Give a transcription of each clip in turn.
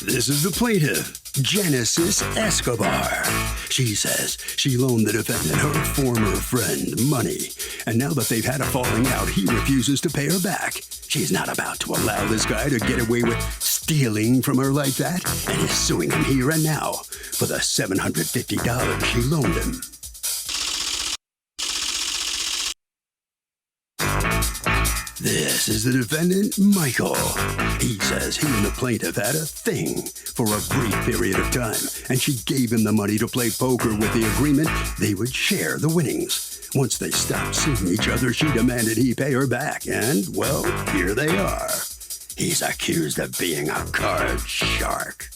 This is the plaintiff, Genesis Escobar. She says she loaned the defendant, her former friend, money. And now that they've had a falling out, he refuses to pay her back. She's not about to allow this guy to get away with stealing from her like that, and is suing him here and now for the $750 she loaned him. This is the defendant, Michael. He says he and the plaintiff had a thing for a brief period of time, and she gave him the money to play poker with the agreement they would share the winnings. Once they stopped seeing each other, she demanded he pay her back, and, well, here they are. He's accused of being a card shark.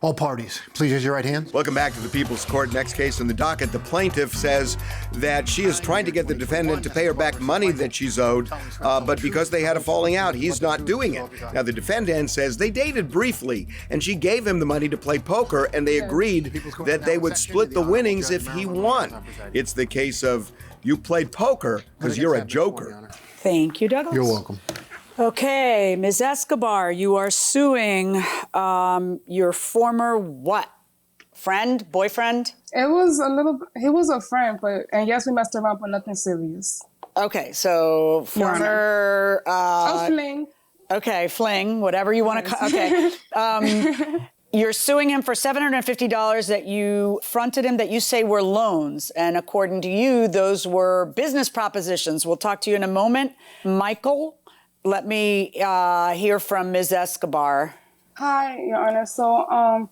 All parties, please raise your right hands. Welcome back to the People's Court. Next case in the docket. The plaintiff says that she is trying to get the defendant to pay her back money that she's owed, but because they had a falling out, he's not doing it. Now, the defendant says they dated briefly, and she gave him the money to play poker, and they agreed that they would split the winnings if he won. It's the case of you played poker because you're a joker. Thank you, Douglas. You're welcome. Okay, Ms. Escobar, you are suing your former what? Friend? Boyfriend? It was a little, he was a friend, and yes, we messed around, but nothing serious. Okay, so former... a fling. Okay, fling, whatever you want to... Okay. You're suing him for $750 that you fronted him that you say were loans. And according to you, those were business propositions. We'll talk to you in a moment. Michael, let me hear from Ms. Escobar. Hi, Your Honor. So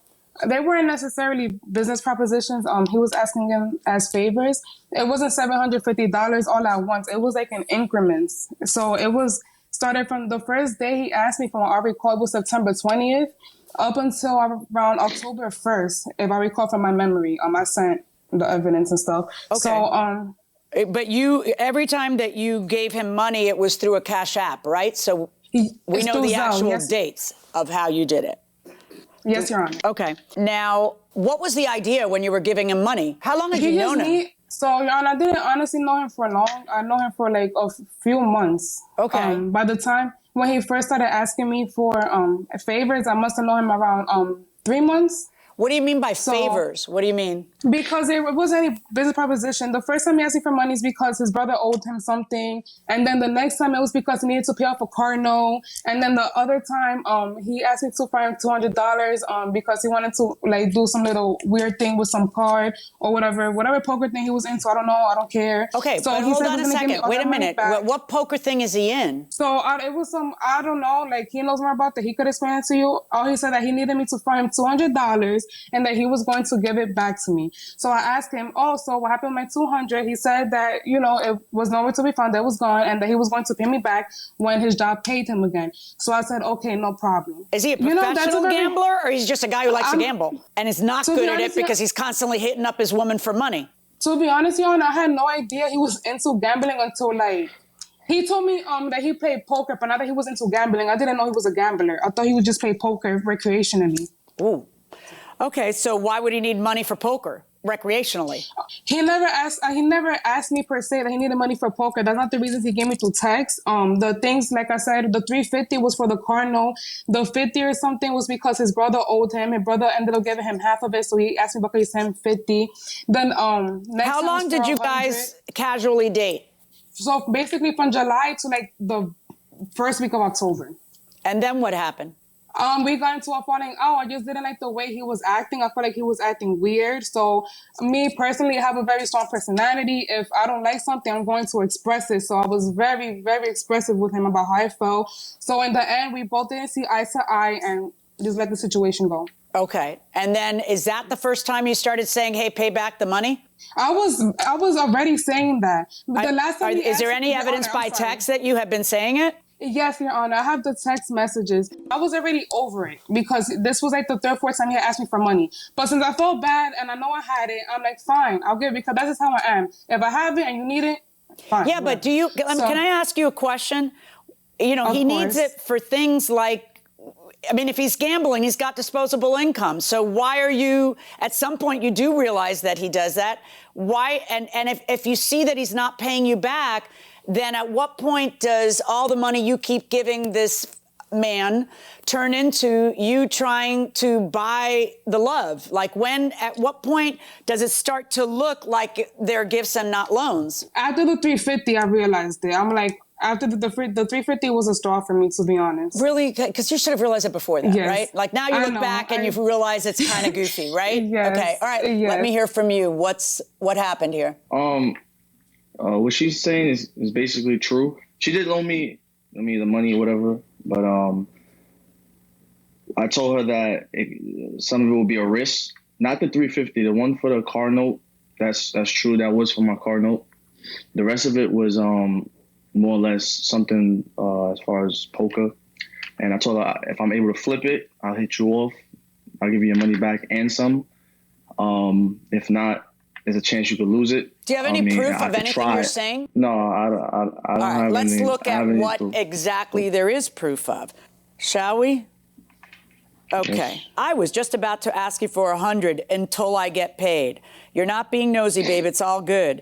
they weren't necessarily business propositions. He was asking them as favors. It wasn't $750 all at once. It was like in increments. So it was started from the first day he asked me, from what I recall, was September 20th. Up until around October 1st, if I recall from my memory. I sent the evidence and stuff. Okay. So, but you, every time that you gave him money, it was through a Cash App, right? So we know the actual dates of how you did it. Yes, Your Honor. Okay. Now, what was the idea when you were giving him money? How long had you known him? So, Your Honor, I didn't honestly know him for long. I know him for like a few months. Okay. By the time when he first started asking me for favors, I must have known him around 3 months. What do you mean by favors? What do you mean? Because it wasn't any business proposition. The first time he asked me for money is because his brother owed him something. And then the next time it was because he needed to pay off a car note. And then the other time he asked me to for him $200 because he wanted to like do some little weird thing with some card or whatever poker thing he was into. I don't know. I don't care. Okay, so but hold on a second. Wait a minute. What poker thing is he in? So it was some, I don't know, like he knows more about that. He could explain it to you. All he said that he needed me to for him $200 and that he was going to give it back to me. So I asked him, oh, so what happened with my $200? He said that, it was nowhere to be found, that it was gone, and that he was going to pay me back when his job paid him again. So I said, okay, no problem. Is he a professional gambler, or he's just a guy who likes to gamble and is not good at it because he's constantly hitting up his woman for money? To be honest, Your Honor, I had no idea he was into gambling until he told me that he played poker, but not that he was into gambling. I didn't know he was a gambler. I thought he would just play poker recreationally. Ooh. Okay, so why would he need money for poker recreationally? He never asked me per se that he needed money for poker. That's not the reasons he gave me through text. The things, like I said, the $350 was for the car note. The 50 or something was because his brother owed him. His brother ended up giving him half of it, so he asked me because he sent him 50. Then how long did you guys casually date? So basically from July to like the first week of October. And then what happened? We got into a falling out. I just didn't like the way he was acting. I felt like he was acting weird. So me personally, I have a very strong personality. If I don't like something, I'm going to express it. So I was very, very expressive with him about how I felt. So in the end, we both didn't see eye to eye and just let the situation go. Okay. And then is that the first time you started saying, hey, pay back the money? I was already saying that. But the last time is there any evidence by text that you have been saying it? Yes, Your Honor. I have the text messages. I was already over it because this was like the third, fourth time he had asked me for money. But since I felt bad and I know I had it, I'm like, fine, I'll give it because that's just how I am. If I have it and you need it, fine. Yeah, but can I ask you a question? He needs it for things like, if he's gambling, he's got disposable income. So why are you, at some point you do realize that he does that. Why, and if you see that he's not paying you back, then at what point does all the money you keep giving this man turn into you trying to buy the love? Like at what point does it start to look like they're gifts and not loans? After the 350, I realized it. I'm like, after the 350 was a straw for me, to be honest. Really? Because you should have realized it before that, Yes. right? Like now you look back and you realize it's kind of goofy, right? Yes. Okay. All right. Yes. Let me hear from you. What happened here? What she's saying is basically true. She did loan me the money or whatever, but I told her that some of it will be a risk. Not the 350, the one for the car note. That's true. That was for my car note. The rest of it was more or less something as far as poker. And I told her if I'm able to flip it, I'll hit you off. I'll give you your money back and some. If not, there's a chance you could lose it. Do you have any proof of anything you're saying? No, I don't All right, have let's any. look at what exactly there is proof of, shall we? Okay. Yes. I was just about to ask you for 100 until I get paid. You're not being nosy, babe. It's all good.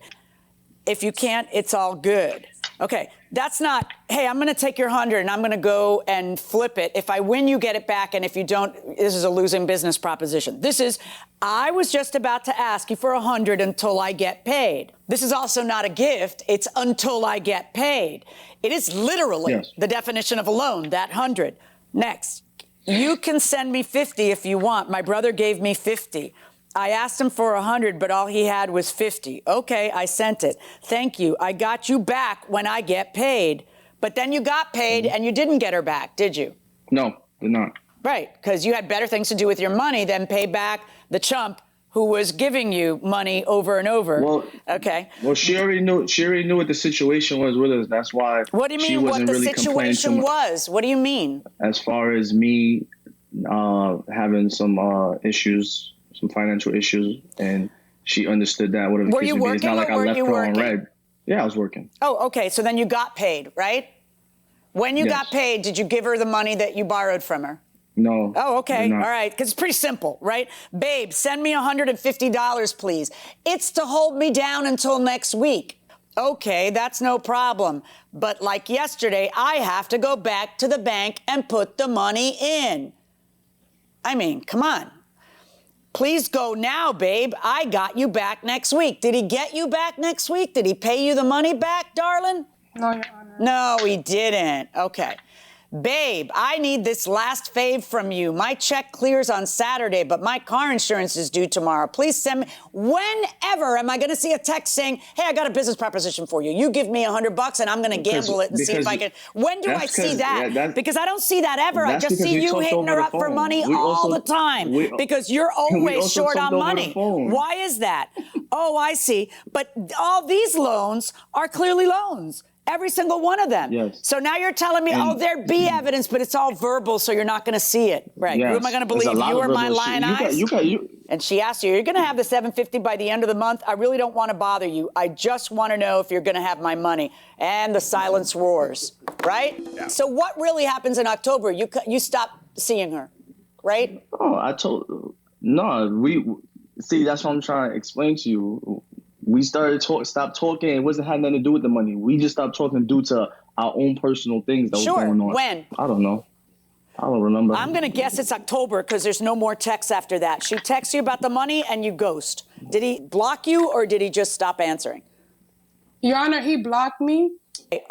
If you can't, it's all good. Okay. That's not, hey, I'm going to take your 100 and I'm going to go and flip it. If I win, you get it back. And if you don't, this is a losing business proposition. This is, I was just about to ask you for 100 until I get paid. This is also not a gift. It's until I get paid. It is literally the definition of a loan, that 100. Next. You can send me 50 if you want. My brother gave me 50. I asked him for 100, but all he had was 50. Okay, I sent it. Thank you. I got you back when I get paid. But then you got paid and you didn't get her back, did you? No, did not. Right, because you had better things to do with your money than pay back the chump who was giving you money over and over. Well, okay. Well, she already knew what the situation was with us. That's why. What do you mean? What the situation was? What do you mean? As far as me having some issues, some financial issues, and she understood that. Whatever. Were you working? It's not like I left her on red. Yeah, I was working. Oh, okay. So then you got paid, right? When you got paid, did you give her the money that you borrowed from her? No. Oh, okay. All right. Because it's pretty simple, right? Babe, send me $150, please. It's to hold me down until next week. Okay, that's no problem. But like yesterday, I have to go back to the bank and put the money in. I mean, come on. Please go now, babe. I got you back next week. Did he get you back next week? Did he pay you the money back, darling? No, Your Honor. No, he didn't. Okay. Babe, I need this last fave from you. My check clears on Saturday, but my car insurance is due tomorrow. Please send me. Whenever am I going to see a text saying, hey, I got a business proposition for you. You give me $100 and I'm going to gamble it and see if I can. When do I see that? Because I don't see that ever. I just see you hitting her up for money all the time because you're always short on money. Why is that? Oh, I see. But all these loans are clearly loans. Every single one of them. Yes. So now you're telling me, there'd be evidence, but it's all verbal, so you're not going to see it. Right. Yes. Who am I going to believe? You or my lying eyes? And she asked you, you're going to have the $750 by the end of the month. I really don't want to bother you. I just want to know if you're going to have my money. And the silence roars. Right? Yeah. So what really happens in October? You stop seeing her, right? Oh, see, that's what I'm trying to explain to you. We stopped talking. It wasn't had nothing to do with the money. We just stopped talking due to our own personal things that was going on. When? I don't know. I don't remember. I'm going to guess it's October because there's no more texts after that. She texts you about the money and you ghost. Did he block you or did he just stop answering? Your Honor, he blocked me.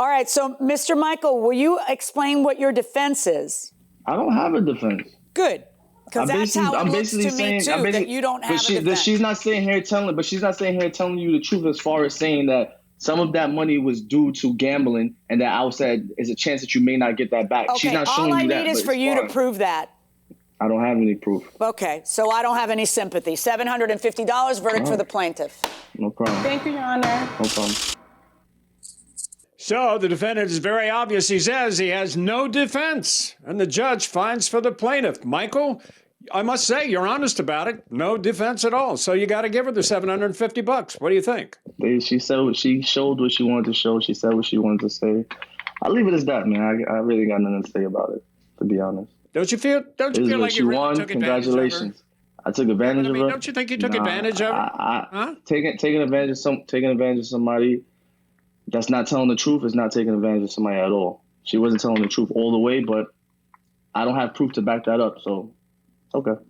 All right. So, Mr. Michael, will you explain what your defense is? I don't have a defense. Good. Because that's how it looks to me, too, that you don't have a defense. She's not sitting here telling you the truth as far as saying that some of that money was due to gambling and that I said there's a chance that you may not get that back. Okay, she's not showing you that. all I need is for you to prove that. I don't have any proof. Okay, so I don't have any sympathy. $750, verdict for the plaintiff. No problem. Thank you, Your Honor. No problem. So the defendant is very obvious. He says he has no defense, and the judge finds for the plaintiff. Michael, I must say, you're honest about it. No defense at all. So you got to give her the $750. What do you think? She showed what she wanted to show. She said what she wanted to say. I'll leave it as that, man. I really got nothing to say about it, to be honest. Don't you feel like you really took advantage of her? Congratulations. I took advantage of her. Don't you think you took advantage of her? Taking advantage of somebody. that's not telling the truth. It's not taking advantage of somebody at all. She wasn't telling the truth all the way, but I don't have proof to back that up. So, okay. All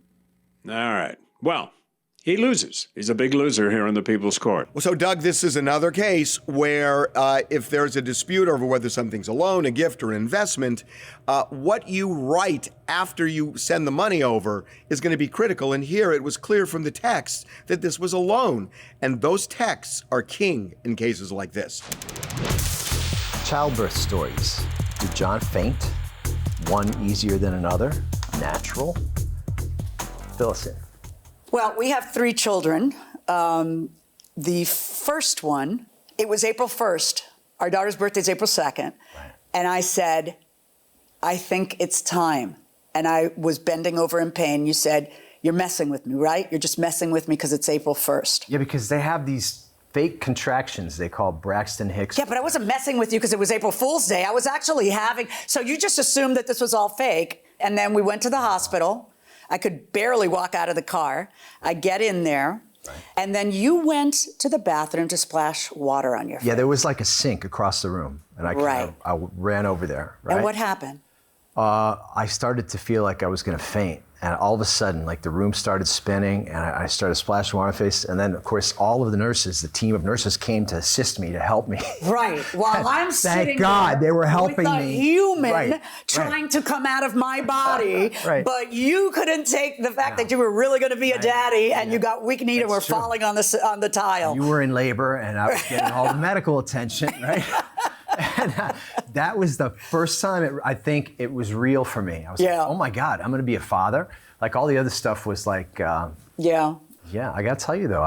right. Well, he loses. He's a big loser here in the People's Court. Well, so, Doug, this is another case where if there's a dispute over whether something's a loan, a gift, or an investment, what you write after you send the money over is going to be critical. And here it was clear from the text that this was a loan. And those texts are king in cases like this. Childbirth stories. Did John faint? One easier than another? Natural? Fill us in. Well, we have 3 children. The first one, it was April 1st. Our daughter's birthday is April 2nd. Right. And I said, I think it's time. And I was bending over in pain. You said, you're messing with me, right? You're just messing with me because it's April 1st. Yeah, because they have these fake contractions they call Braxton Hicks. Yeah, but I wasn't messing with you because it was April Fool's Day. I was actually having, so you just assumed that this was all fake. And then we went to the hospital. I could barely walk out of the car. I get in there. Right. And then you went to the bathroom to splash water on your face. Yeah, there was like a sink across the room. And I ran over there. Right? And what happened? I started to feel like I was going to faint. And all of a sudden, like the room started spinning and I started splashing water on my face. And then, of course, all of the nurses, the team of nurses came to assist me, to help me. Right. While I'm sitting Thank God there they were helping with a me. human trying to come out of my body. Right. But you couldn't take the fact that you were really going to be a daddy and you got weak-kneed and were falling on the tile. You were in labor and I was getting all the medical attention, right? And that was the first time I think it was real for me. I was like, oh my God, I'm going to be a father. Like all the other stuff was like, yeah, I got to tell you though,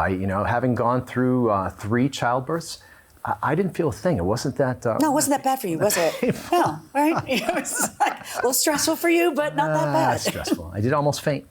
having gone through 3 childbirths, I didn't feel a thing. It wasn't that. No, it wasn't that bad for you, was it? No, right? It was like a little stressful for you, but not that bad. Stressful. I did almost faint.